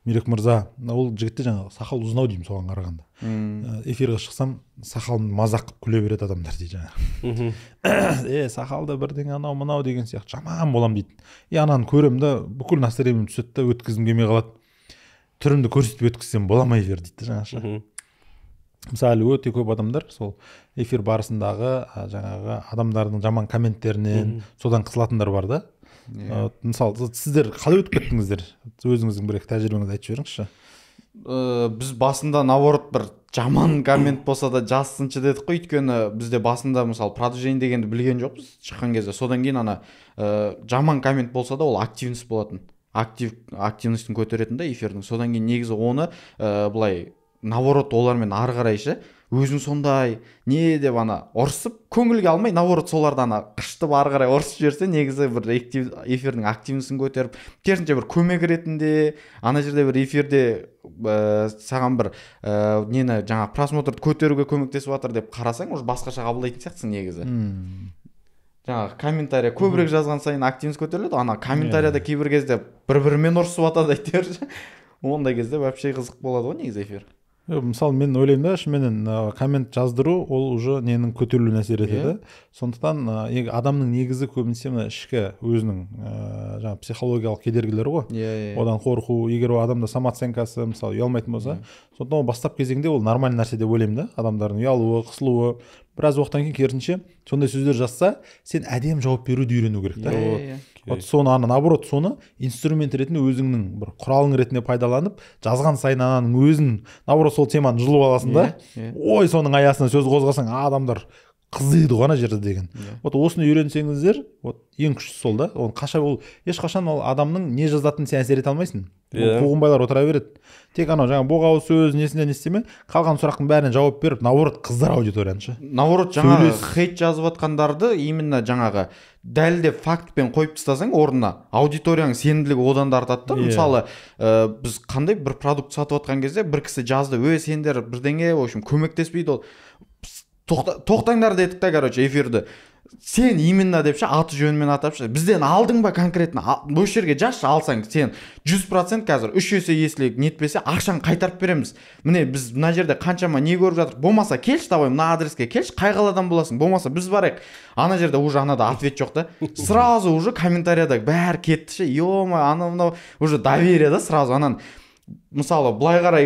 Мирек мырза, ол жігітте жаңағы сақал ұзынау деймін соған қарағанда. Эфирге шықсам, сақалын мазақ қылып күле береді адамдар дейді жаңағы. Сақалды бірдеңе анау мынау деген сияқты жаман болам дейді. Ананы көрем да, бүкіл настроением түседі да, өткізгім келмей қалады. Түрімді көрсетіп өткізсем боламай бер дейді жаңағы. Мысалы өте көп адамдар сол эфир барысындағы жаңағы адамдардың жаман комменттерінен содан қысылатындар бар да. Мысалы сіздер қалай өтіп кеттіңіздер? Өзіңіздің бір тәжірибеңізді айтып жіберіңізші. Біз басында наоборот бір жаман коммент болса да жазсыншы дедік қой, өйткені бізде басында мысалы продвижение дегенді білген жоқпыз шыққан кезде. Содан кейін ана жаман коммент болса да ол активность болатын. Активностьтің көтеретін да эфирдің. Содан кейін негізі оны былай наоборот олармен ары қарайшы өзің сондай не деп ана ұрсып көңілге алмай, наоборот соларды ана қыштып ары қарай ұрсып жіберсе, негізі бір эфирдің активностьін көтеріп, керісінше бір көмек ретінде ана жерде бір эфирде саған бір нені жаңа просмотрды көтеруге көмектесіп жатыр деп қарасаң, уже басқаша қабылдайтын сияқтысың негізі. Жаңағы комментария көбірек жазған сайын активность көтеріледі, ана комментарияда кейбір кезде бір-бірімен ұрсып жатады әйтеуір. Ондай кезде вообще қызық болады ғой негізі эфир. Мысалы мен ойлаймын да, шынымен коммент жаздыру ол уже ненің көтерілуіне әсер етеді. Сондықтан адамның негізі көбінесе мына ішкі өзінің жаңа психологиялық кедергілері ғой. Одан қорқу, егер ол адамда самооценкасы мысалы ұялмайтын болса, сондықтан ол бастап кезеңде ол нормальный нәрсе деп ойлаймын да. Адамдардың ұялуы, қысылуы, біраз уақыттан кейін керісінше сондай сөздер жазса, сен әдемі жауап беруді үйрену керек та. Вот соны наоборот соны инструмент ретінде өзіңнің бір құралың ретінде пайдаланып, жазған сайын ананың өзін наоборот сол теманы жұлып аласың да. Ой, соның аясына сөз қозғасаң, адамдар қызиды ғой ана жерде деген. Вот осыны үйренсеңіздер, вот ең күштісі сол да. Ол ешқашан ол адамның не жазатынын сен әсер ете алмайсың. Қуғынбайлар отыра береді. Тек анау жаңа боғауыз сөз несіне істеме, қалған сұрақтың бәріне жауап беріп, наоборот қыздар аудиторияны. Наоборот жаңағы хейт жазып жатқандарды именно жаңағы дәлдеп фактпен қойып тастасаң орнына, аудиторияның сенімділігі одан да артады. Мысалы, біз қандай бір продукт сатып жатқан кезде бір кісі жазды, сендер бірдеңе, в общем, көмектеспейді ол. Тоқтаңдар дедік та, короче, эфирді. Сен именно депші, аты жөнмен атапшы. Бізден алдың ба конкретно? Бұл жерге жазшы, алсаң, сен 100% қазір 3 есе еслік нетпесе, ақшаны қайтарып береміз. Міне, біз мына жерде қаншама не көріп жатыр. Болмаса келші, давай, мына адреске келші, қай қаладан боласың. Болмаса біз барайық. Ана жерде уже анада ответ жоқ та. Сразу уже комментарияда бәрі кетті ше. Ё-ма, анау уже доверие да сразу анан. Мысалы, былай қарай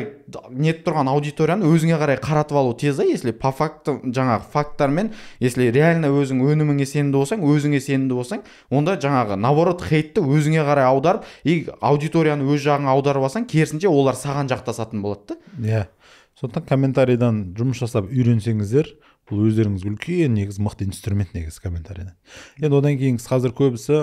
нет тұрған аудиторияны өзіңе қарай қаратып алу тез, если по факту, жаңағы факттармен, если реально өзің өніміңе сенімді болсаң, өзіңе сенімді болсаң, онда жаңағы наоборот хейтті өзіңе қарай аударып, аудиторияны өз жағыңа аударып алсаң, керісінше олар саған жақтасатын болады да. Сондықтан комментарийдан жұмыс жасап үйренсеңіздер, бұл өздеріңіз үлкен негіз мықты инструмент негіз комментарийдан. Енді одан кейін қазір көбісі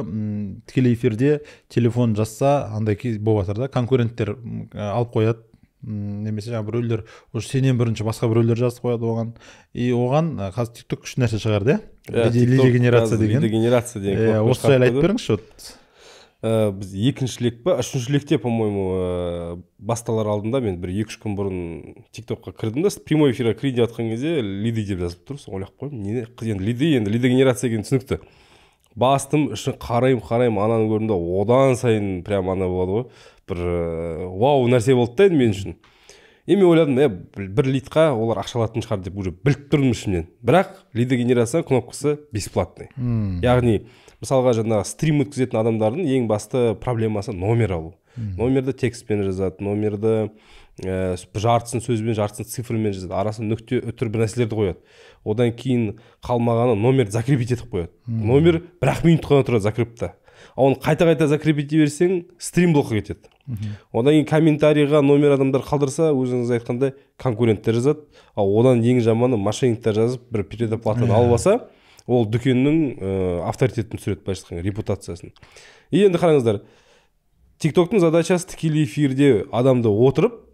тікелей эфирде телефон жазса, андай болып жатыр да, конкуренттер алып қояды, немесе жаңа біреулер уже сенен бірінші басқа біреулер жазып қояды оған. И оған қазір TikTok күшті нәрсе шығарды, лидогенерация деген. Лидогенерация деген. Осы жайлы айтып беріңізші. Біз екіншілік па, үшіншілікте, по-моему, басталар алдында мен бір 2-3 күн бұрын TikTokқа кірдім да, прямой эфирға кірейін деп жатқан кезде лиды деп жазып тұрсың, ойлап қойдым, енді лидогенерация деген түсінікті. Бастым, ішін қарайым, ананы көрдім да, одан сайын прям ана болады ғой, бір вау нәрсе болды да енді мен үшін. мен ойладым, бір лидқа олар ақша алатын шығар деп уже біліп тұрдым ішімнен. Бірақ лидогенерация кнопкасы бесплатный. Яғни мысалға жаңағы стрим өткізетін адамдардың ең басты проблемасы номер алу. Номерді текстпен жазады, номерді жартысын сөзбен, жартысын цифрмен жазады, арасын нүкте үтір бір нәрселерді қояды. Одан кейін қалмағаны номерді закрепить етіп қояды. Номер 1 минут қана тұрады закрепта. Оны қайта закрепить берсең, стрим блокқа кетеді. Одан кейін комментарийға номер адамдар қалдырса, өзіңіз айтқандай конкуренттер жазады. Одан ең жаманы мошенниктер жазып, бір предоплатаны алып алса, ол дүкеннің авторитетін түсіреді, былайша айтқанда, репутациясын. И енді қараңыздар, TikTok-тың задачасы тікелей эфирде адамды отырып,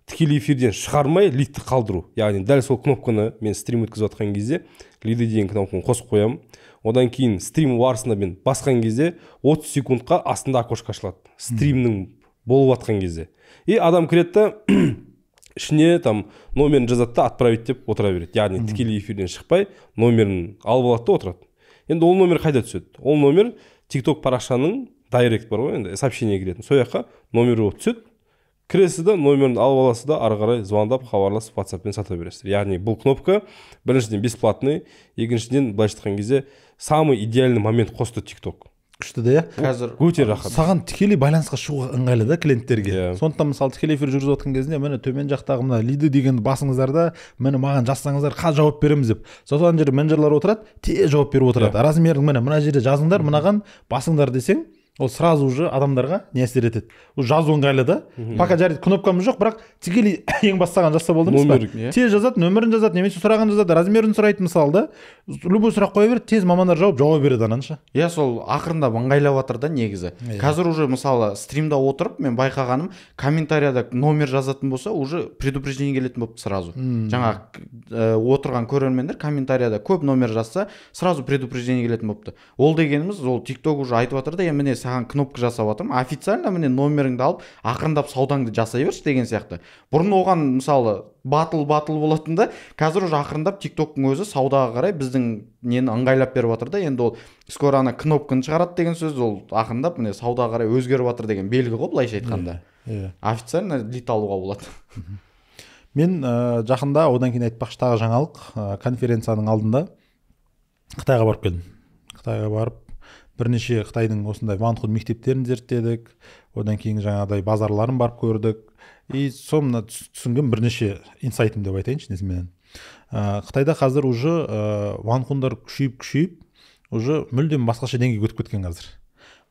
тікелей эфирден шығармай лидті қалдыру. Яғни дәл сол кнопканы мен стрим өткізіп жатқан кезде лиді деген кнопканы қосып қоямын. Одан кейін стрим барысында мен басқан кезде 30 секундқа астында окошко ашылады. Стримнің болып жатқан кезде. И адам кіреді да ішіне там номерін жазады да отправить деп отыра береді. Яғни тікелей эфирден шықпай номерін алып алады да отырады. Енді ол номер қайда түседі? Ол номер TikTok парақшаның дайрект бар ғой, енді сообщение келетін. Сол жаққа номері болып түседі. Кіресіз да номерін алып аласыз да ары қарай звондап, хабарласып, WhatsApp-пен сата бересіздер. Яғни бұл кнопка біріншіден бесплатный, екіншіден былайша айтқан кезде самый идеальный момент қосты TikTok. Күшті де, қазір өте рахат. Саған тікелей байланысқа шығуға ыңғайлы да клиенттерге. Сондықтан мысалы тікелей эфир жүргізіп жатқан кезінде міне төмен жақтағы мына лиді дегенді басыңыздар да міне маған жазсаңыздар қазір жауап береміз деп. Содан жерде менеджерлар отырады, тез жауап беріп отырады. Размерін мына жерде жазыңдар, мынаған басыңдар десең, ол сразу уже адамдарға не әсер етеді. Ол жазу ыңғайлы да. Пока жарайды кнопкамыз жоқ, бірақ тікелей ең бастаған жазса болды ма? Тез жазады, нөмірін жазады, немесе сұрағын жазады, размерін сұрайды мысалы да. Любой сұрақ қоя береді, тез мамандар жауап береді ананша. Иә, сол ақырындап ыңғайлап жатыр да негізі. Қазір уже мысалы стримда отырып мен байқағаным, комментарияда номер жазатын болса, уже предупреждение келетін болыпты сразу. Жаңа отырған көрермендер комментарияда көп номер жазса, сразу предупреждение келетін болыпты. Ол дегеніміз, ол TikTok уже айтып жатыр да, міне саған кнопка жасап жатырмын, официально міне номеріңді алып, ақырындап саудаңды жасай берші деген сияқты. Бұрын оған мысалы батыл болатын да, қазір уже ақырындап TikTok-тың өзі саудаға қарай біздің нені ыңғайлап беріп жатыр да. Енді ол скоро ана кнопканы шығарады деген сөз, ол ақырындап міне саудаға қарай өзгеріп жатыр деген белгі ғой, былайша айтқанда. Официально лид алуға болады. Мен жақында одан кейін айтпақшы тағы жаңалық, конференцияның алдында Қытайға барып келдім. Қытайға барып бірнеше Қытайдың осындай ванхун мектептерін зерттедік, одан кейін жаңағыдай базарларын барып көрдік. И соны түсінген бірнеше инсайтым деп айтайыншы несіменен. Қытайда қазір уже ванхундар күшейіп, уже мүлдем басқаша деңгейге өтіп кеткен қазір.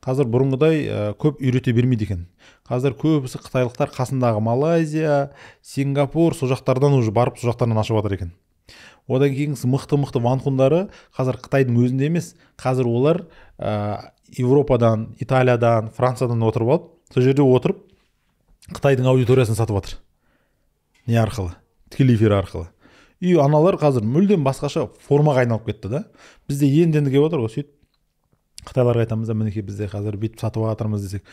Қазір бұрынғыдай көп үйрете бермейді екен. Қазір көбісі қытайлықтар қасындағы Малайзия, Сингапур, сол жақтардан уже барып сол жақтардан ашып жатыр екен. Одан кейін мықты ванхундары қазір Қытайдың өзінде емес, қазір олар Европадан, Италиядан, Франциядан отырып алып, сол жерде отырып Қытайдың аудиториясын сатып жатыр. Не арқылы? Тікелей эфир арқылы. И аналар қазір мүлдем басқаша формаға айналып кетті да. Бізде енді келіп отыр ғой, сөйтіп Қытайларға айтамыз да, мінекей бізде қазір бүйтіп сатып жатырмыз десек,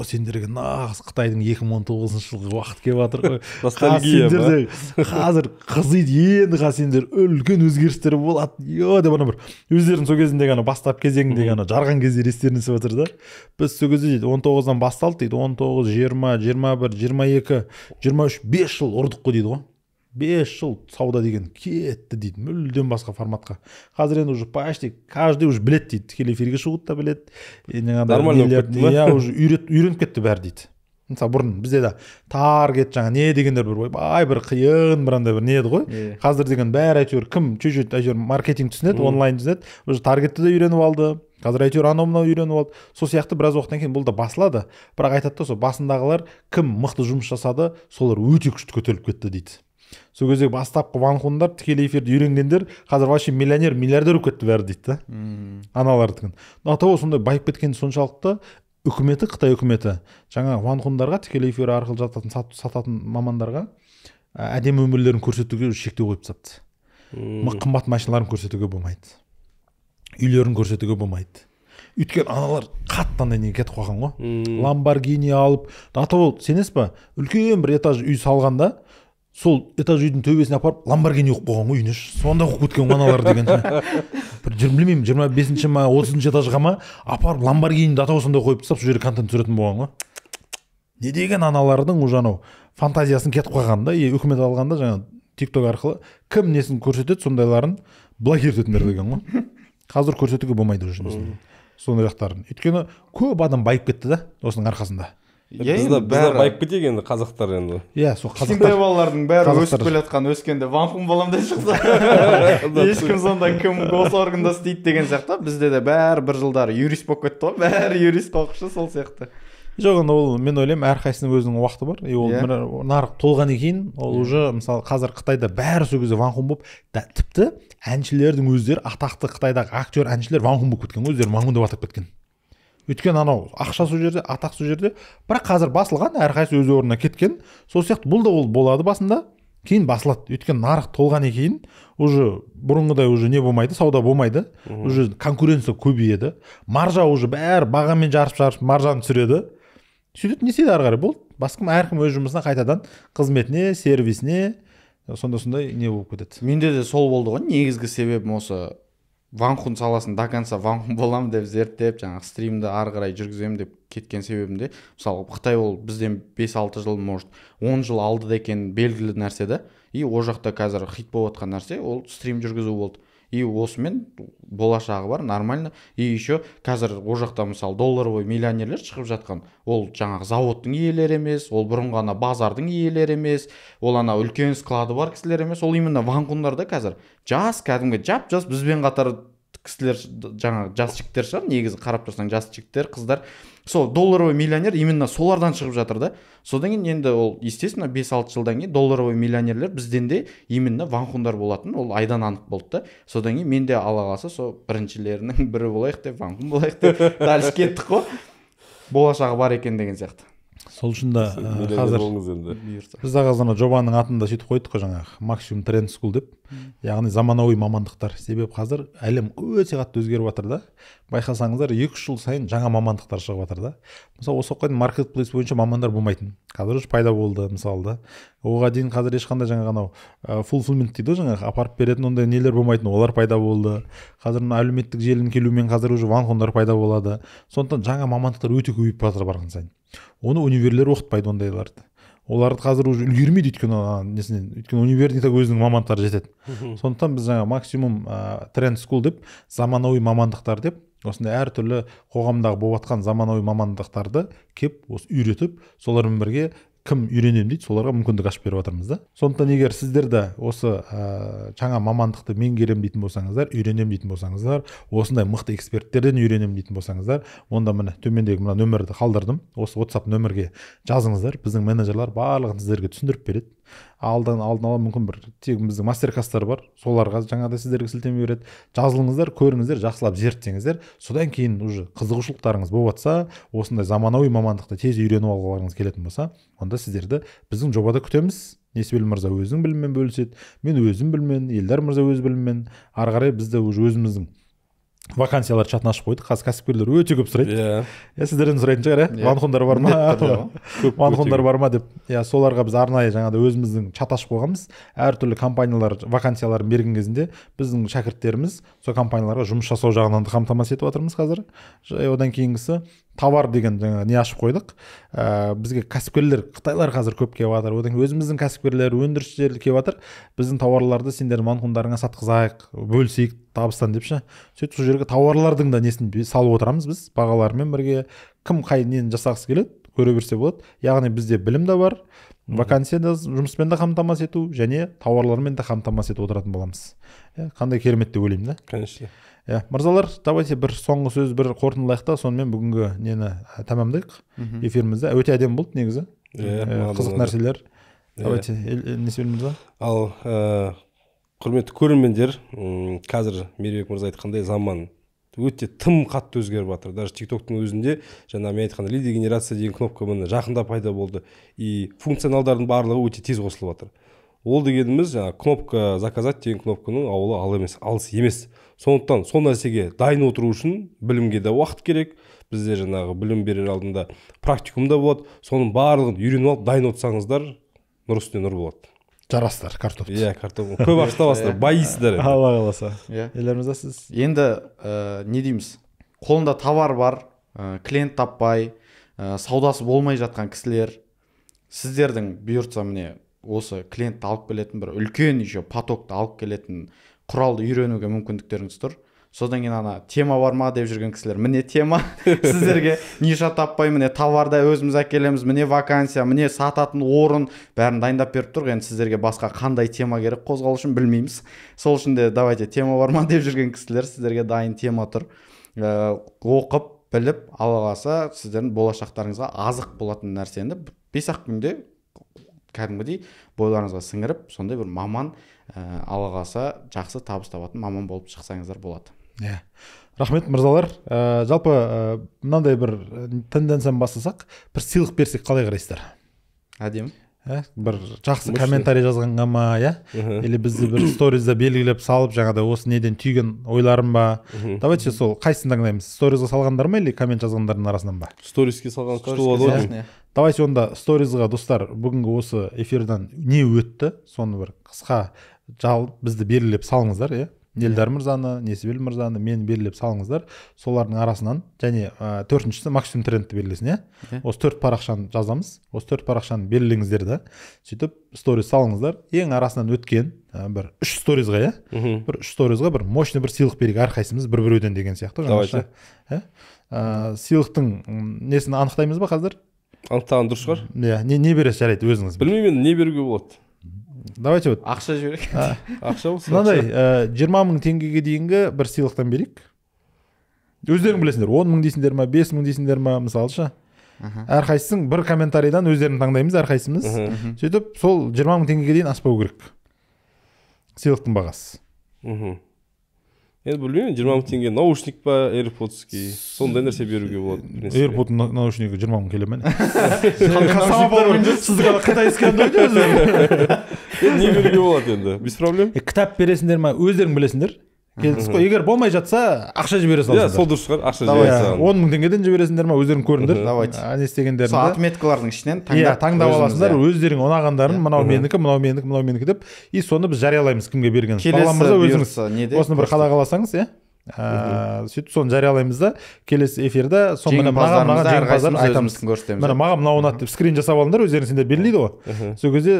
сендерге нағыз Қытайдың 2019 жылғы уақыт келіп жатыр ғой. Ностальгия ма? Қазір қызиды, енді сендер үлкен өзгерістер болады. Деп ана бір өздерінің сол кезіндегі бастап кезеңіндегі жарған кездер естеріне түсіп жатыр да. Біз сол кезде дейді 19-дан басталды дейді, 19, 20, 21, 22, 23, 5 жыл ұрдық қой дейді ғой. 5 жыл сауда деген кетті дейді, мүлдем басқа форматқа. Қазір енді уже почти каждый уже білет дейді, тікелей эфирге шығуды да білет. Нормально болып кетті ма? Иә, уже үйреніп кетті бәрі дейді. Мысалы бұрын бізде де таргет жаңа не дегендер бір бір қиын бірандай бір не еді ғой. Қазір деген бәрі әйтеуір кім чуть-чуть әйтеуір маркетинг түсінеді, онлайн түсінеді, уже таргетті де үйреніп алды. Қазір әйтеуір анау-мынау үйреніп алды. Сол сияқты біраз уақыттан кейін бұл да басылады. Бірақ айтады да, сол басындағылар кім мықты жұмыс жасады, солар өте күшті көтеріліп кетті дейді. Сол кездегі бастапқы ванхундар, тікелей эфирді үйренгендер қазір вообще миллионер, миллиардер болып кетті бәрі дейді да. Аналардікі. Атауы сондай байып кеткен соншалықты үкіметі, Қытай үкіметі жаңа ванхундарға, тікелей эфир арқылы сататын мамандарға әдемі өмірлерін көрсетуге шектеу қойып тастапты. Қымбат машиналарын көрсетуге болмайды. Үйлерін көрсетуге болмайды. Өйткені аналар қаттандай неге кетіп қойған ғой. Ламборгини алып, атауы сенесіз ба? Үлкен бір этаж үй салғанда сол этаж үйдің төбесіне апарып ламборгини қойып қойған ғой үйіне. Сонда қойып кеткен аналар деген. Бір білмеймін 25-ші ма 30-ші этажға ма апарып ламборгиниді атау сонда қойып тастап сол жерге контент түсіретін болған ғой. не деген аналардың уже анау фантазиясын кетіп қалғанда и үкімет алғанда жаңағы тикток арқылы кім несін көрсетеді сондайларын блокировать етіңдер деген ғой. Қазір көрсетуге болмайды уже несін сондай жақтарын. Өйткені көп адам байып кетті да осының арқасында. Біздер байып кетейік енді қазақтар енді. Иә, сол кішкентай қазақтар балалардың бәрі өсіп келе жатқан өскенде ванхун боламын деп шықса ешкім сонда кім госорганда істейді деген сияқты. Бізде де бәрі бір жылдары юрист болып кетті ғой, бәрі юрист оқушы сол сияқты. жоқ, енді ол мен ойлаймын әрқайсысының өзінің уақыты бар. И ол нарық толғаннан кейін ол уже мысалы қазір Қытайда бәрі сол кезде ванхун болып, тіпті әншілердің өздері атақты Қытайдағы актер әншілер ванхун болып кеткен, өздері ванхун деп атап кеткен. Өйткені анау ақша сол жерде, атақ сол жерде, бірақ қазір басылған, әрқайсысы өз орнына кеткен. Сол сияқты бұл да ол болады басында, кейін басылады. Өйткені нарық толғаннан кейін уже бұрынғыдай уже не болмайды, сауда болмайды, уже конкуренция көбейеді, маржа уже бәрі бағамен жарысып маржаны түсіреді. Сөйтіп не істейді ары қарай болды. Басқым әркім өз жұмысына қайтадан қызметіне, сервисіне сондай не болып кетеді. Менде де сол болды ғой. Негізгі себебім осы ванхун саласын до конца ванхун боламын деп зерттеп, жаңағы стримді ары қарай жүргіземін деп кеткен себебімде, мысалы Қытай ол бізден 5-6 жыл, может 10 жыл алдыда екен белгілі нәрсе да. И о жақта қазір хит болып жатқан нәрсе ол стрим жүргізу болды. И осымен болашағы бар, нормально. И еще қазір о жақта мысалы долларовый миллионерлер шығып жатқан. Ол жаңағы заводтың иелері емес, ол бұрынғы ана базардың иелері емес, ол ана үлкен склады бар кісілер емес, ол именно ванхундарда қазір жас, кәдімгі жап-жас бізбен қатар кісілер, жаңағы жас жігіттер шығар, негізі қарап тұрсаң жас жігіттер, қыздар. Сол долларовый миллионер именно солардан шығып жатыр да. Содан кейін енді ол естественно 5-6 жылдан кейін долларовый миллионерлер бізден де именно ванхундар болатын, ол айдан анық болды да. Содан кейін мен де ала қалса сол біріншілерінің бірі болайық деп, ванхун болайық деп дальше кеттік қой. Болашағы бар екен деген сияқты. Сол үшін да қазір біз де қазір жобаның атында сөйтіп қойдық қой жаңағы максимум тренд скул деп, яғни заманауи мамандықтар. Себебі қазір әлем өте қатты өзгеріп жатыр да. Байқасаңыздар 2-3 жыл сайын жаңа мамандықтар шығып жатыр да. Мысалы осы оқиды маркетплейс бойынша мамандар болмайтын. Қазір уже пайда болды мысалы да. Оған дейін қазір ешқандай жаңағы анау фулфилмент дейді ғой, жаңағы апарып беретін ондай нелер болмайтын, олар пайда болды. Қазір әлеуметтік желінің келуімен қазір уже ванхундар пайда болады. Сондықтан жаңа мамандықтар өте көбейіп жатыр барған сайын. Оны универлер оқытпайды ондайларды. Оларды қазір уже үлгермейді, өйткені универде өзінің мамандықтары жетеді. Сондықтан біз жаңа максимум тренд скул деп, заманауи мамандықтар деп, осындай әртүрлі қоғамдағы болып жатқан заманауи мамандықтарды кеп осы үйретіп, солармен бірге кім үйренем дейді, соларға мүмкіндік ашып беріп жатырмыз да. Сондықтан егер сіздер де осы жаңа мамандықты меңгерем дейтін болсаңыздар, үйренем дейтін болсаңыздар, осындай мықты эксперттерден үйренем дейтін болсаңыздар, онда міне төмендегі мына нөмірді қалдырдым. Осы WhatsApp нөмірге жазыңыздар. Біздің менеджерлар барлығын сіздерге түсіндіріп береді. Алдын ала мүмкін бір тегін біздің мастер-класстар бар, соларға жаңағыдай сіздерге сілтеме береді. Жазылыңыздар, көріңіздер, жақсылап зерттеңіздер. Содан кейін уже қызығушылықтарыңыз болып жатса, осындай заманауи мамандықты тез үйреніп алғыларыңыз келетін болса, онда сіздерді біздің жобада күтеміз. Несібел мырза өзінің білімімен бөліседі, мен өзім біліммен, Елдар мырза өз білімімен. Ары қарай бізді уже өзіміздің вакансиялар чатын ашып қойдық. Қазір кәсіпкерлер өте көп сұрайды. Сіздерден сұрайтын шығар, ванхундар бар ма? Ванхундар бар ма деп. Соларға біз арнайы жаңағыдай өзіміздің чат ашып қойғанбыз. Әртүрлі компаниялар вакансияларын берген кезінде біздің шәкірттеріміз сол компанияларға жұмыс жасау жағынан қамтамасыз етіп жатырмыз қазір. Одан кейінгісі товар деген жаңа не ашып қойдық. Бізге кәсіпкерлер, Қытайлар қазір көп келіп жатыр. Одан кейін өзіміздің кәсіпкерлер, өндірушілер келіп жатыр. Біздің товарларды сендер ванхундарыңа сатқызайық, бөлісейік табыстан деп ше. Сөйтіп сол жерге товарлардың да несін салып отырамыз біз, бағалармен бірге. Кім қай нені жасағысы келеді, көре берсе болады. Яғни бізде білім де бар, вакансияда жұмыспен де қамтамасыз ету және товарлармен де қамтамасыз етіп отыратын боламыз. Қандай керемет деп ойлаймын да. Конечно. Мырзалар, давайте бір соңғы сөз, бір қорытындылайық та, сонымен бүгінгі нені тәмамдайық. Эфирімізді өте әдемі болды негізі. Қызық нәрселер. Давайте, Несібел мырза. Ал құрметті көрермендер, қазір Мейірбек мырза айтқандай заман өте тым қатты өзгеріп жатыр. Даже тиктоктың өзінде жаңа мен айтқандай лиди генерация деген кнопка міне жақында пайда болды. И функционалдардың барлығы өте тез қосылып жатыр. Ол дегеніміз жаңа кнопка заказать деген кнопканың ауылы алыс емес. Сондықтан сол нәрсеге дайын отыру үшін білімге де уақыт керек. Бізде жаңағы білім берер алдында практикум да болады. Соның барлығын үйреніп алып дайын отырсаңыздар, нұр үстіне нұр болады. Жарастар картопты. Картоп. Көп ақша табасыздар, байисыздар. Алла қаласа. Елдар мырза сіз. Енді не дейміз? Қолында товар бар, клиент таппай, саудасы болмай жатқан кісілер, сіздердің бұйыртса міне осы клиентті алып келетін бір үлкен еще потокты алып келетін құралды үйренуге мүмкіндіктеріңіз тұр. Содан кейін ана тема бар ма деп жүрген кісілер, міне тема, сіздерге ниша таппай, міне товарды өзіміз әкелеміз, міне вакансия, міне сататын орын, бәрін дайындап беріп тұр. Енді сіздерге басқа қандай тема керек қозғалу үшін білмейміз. Сол үшін де давайте тема бар ма деп жүрген кісілер, сіздерге дайын тема тұр. Оқып, біліп, Алла қаласа сіздердің болашақтарыңызға азық болатын нәрсені 5-ақ күнде кәдімгідей бойларыңызға сіңіріп, сондай бір маман, Алла қаласа жақсы табыс табатын маман болып шықсаңыздар болады. Рахмет мырзалар. Жалпы мынандай бір тенденцияны бастасақ, бір сыйлық берсек қалай қарайсыздар? Әдемі. Бір жақсы комментарий жазғанға ма, или бізді бір сторизда белгілеп салып, жаңағыдай осы неден түйген ойларым ба? Давайте сол қайсысын таңдаймыз? Сторизға салғандар ма или коммент жазғандардың арасынан ба? Сториске салған күшті болады ғой. Давайте онда сторизға достар, бүгінгі осы эфирдан не өтті, соны бір қысқа бізді белгілеп салыңыздар, Елдар мырзаны, Несібел мырзаны, мені белгілеп салыңыздар. Солардың арасынан, және төртіншісі Максим Трендті белгілесін, Осы 4 парақшаны жазамыз. Осы 4 парақшаны белгілеңіздер да. Сөйтіп сториз салыңыздар. Ең арасынан өткен бір 3 сторизға, бір 3 сторизға бір мощный бір сыйлық берейік әрқайсымыз бір-біреуден деген сияқты. Давайте. Сыйлықтың несін анықтаймыз ба қазір? Анықтаған дұрыс шығар. Не бересіз жарайды өзіңіз? Білмеймін, не беруге болады? Давайте вот. Ақша жіберек. Ақша болса. Мынандай 20 мың теңгеге дейінгі бір сыйлықтан берейік. Өздерің білесіңдер, 10 мың дейсіңдер ма, 5 мың дейсіңдер ма, мысалшы. Әрқайсының бір комментарийдан өздерін таңдаймыз әрқайсымыз. Сөйтіп, сол 20 мың теңгеге дейін аспау керек. Сыйлықтың бағасы. Енді білмеймін, 20 мың теңге наушник па, AirPods-ке, сондай нәрсе беруге болады. AirPod наушнигі 20 мың келе ме? Сізді қытайский андроид өзі. Не беруге болады енді, без проблем. Кітап бересіңдер ма, өздерің білесіңдер. Егер болмай жатса, ақша жібере салсыңдар. Сол дұрыс шығар, ақша жібере салыңдар. 10 мың теңгеден жібересіңдер ма, өздерің көріңдер. Не істегендеріңді. Сол отметкалардың ішінен таңдап аласыңдар, өздерің онағандарын, мынау менікі, мынау менікі, мынау менікі деп, и соны біз жариялаймыз кімге берген. Осыны бір қадағаласаңыз, сөйтіп соны жариялаймыз да, келесі эфирде маған жеңімпаздар айтамыз. Маған мынау ұнады деп скрин жасап алыңдар, өздерің сендер белгілейді ғой. Сол кезде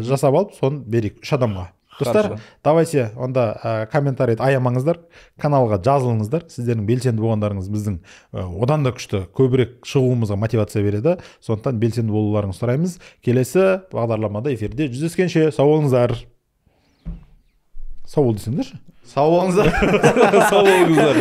жасап алып, соны берейік 3 адамға. Достар, давайте онда комментарийді аямаңыздар, каналға жазылыңыздар. Сіздердің белсенді болғандарыңыз біздің одан да күшті көбірек шығуымызға мотивация береді. Сондықтан белсенді болуларыңызды сұраймыз. Келесі бағдарламада эфирде жүздескенше сау болыңыздар. Сау бол десеңдерші. Сау болыңыздар. Сау болыңыздар.